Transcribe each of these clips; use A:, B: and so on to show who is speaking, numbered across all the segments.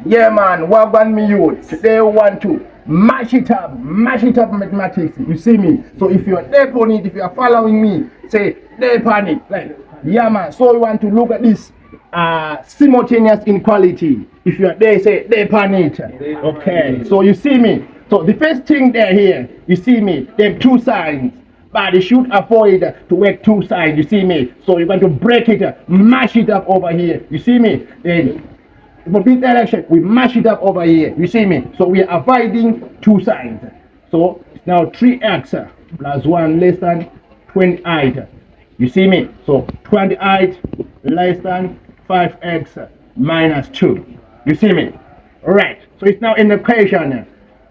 A: Yeah, man, Wagwan me youth. Today we want to mash it up mathematics. You see me? So if you're there on it, if you're following me, say there on it. Right? Yeah, man. So we want to look at this simultaneous inequality. If you're there, say there on it. Okay. So you see me? So the first thing there here, you see me? Them two signs. But they should avoid to work two sides. You see me? So you're going to break it, mash it up over here. You see me? Then for this direction, we mash it up over here. You see me? So we are avoiding two sides. So now 3x plus 1 less than 28. You see me? So 28 less than 5x minus 2. You see me? Right. So it's now in the equation.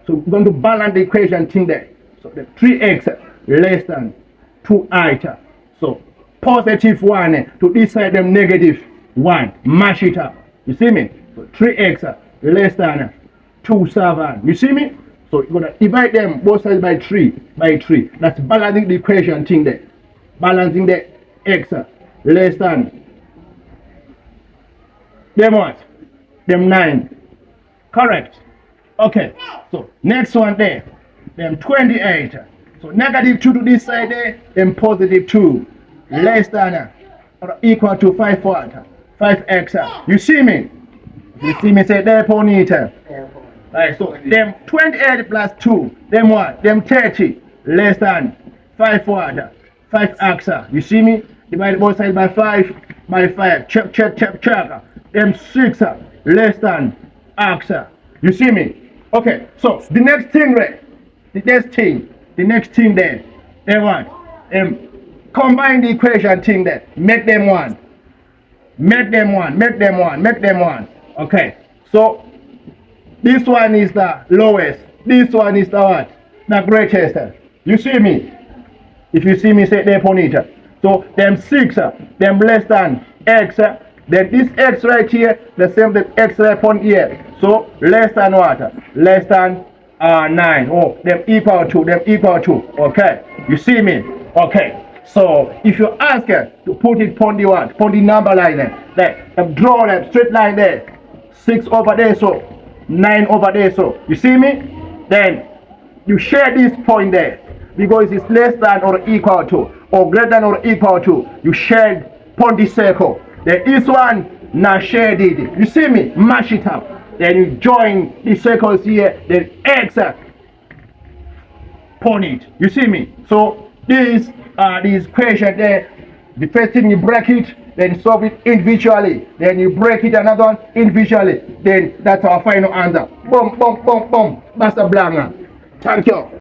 A: So we're going to balance the equation thing there. So the 3x less than 2i. So positive 1 to this side, them negative 1. Mash it up. You see me? So 3x less than 27. You see me? So you're going to divide them both sides by 3. That's balancing the equation thing there. Balancing the x less than them what? Them 9. Correct. Okay. So next one there. Them 28. So negative 2 to this side there. Then positive 2 less than or equal to 5 what? 5x. You see me? You see me say there upon it. Right, so them 28 plus 2, them what? Them 30 less than 5 what? 5x. You see me? Divide both sides by 5. Check. Them 6 less than x. You see me? Okay, so the next thing right? The next thing there. Them what? Combine the equation thing there. Make them one. Okay, so this one is the lowest. This one is the what? The greatest. You see me? If you see me, say there upon it. So them 6, them less than x. Then this x right here, the same that x right upon here. So less than what? Less than 9. Oh, them equal to. Okay, you see me? Okay. So if you ask to put it upon the what? Upon the number line there, draw that straight line there. 6 over there, so 9 over there, so you see me? Then you share this point there because it's less than or equal to or greater than or equal to. You share upon the circle. Then this one now shared it. You see me? Mash it up. Then you join the circles here. Then x upon it. You see me? So this equation there. The first thing you break it. Then solve it individually. Then you break it another one individually. Then that's our final answer. Boom. Basta blanga. Thank you.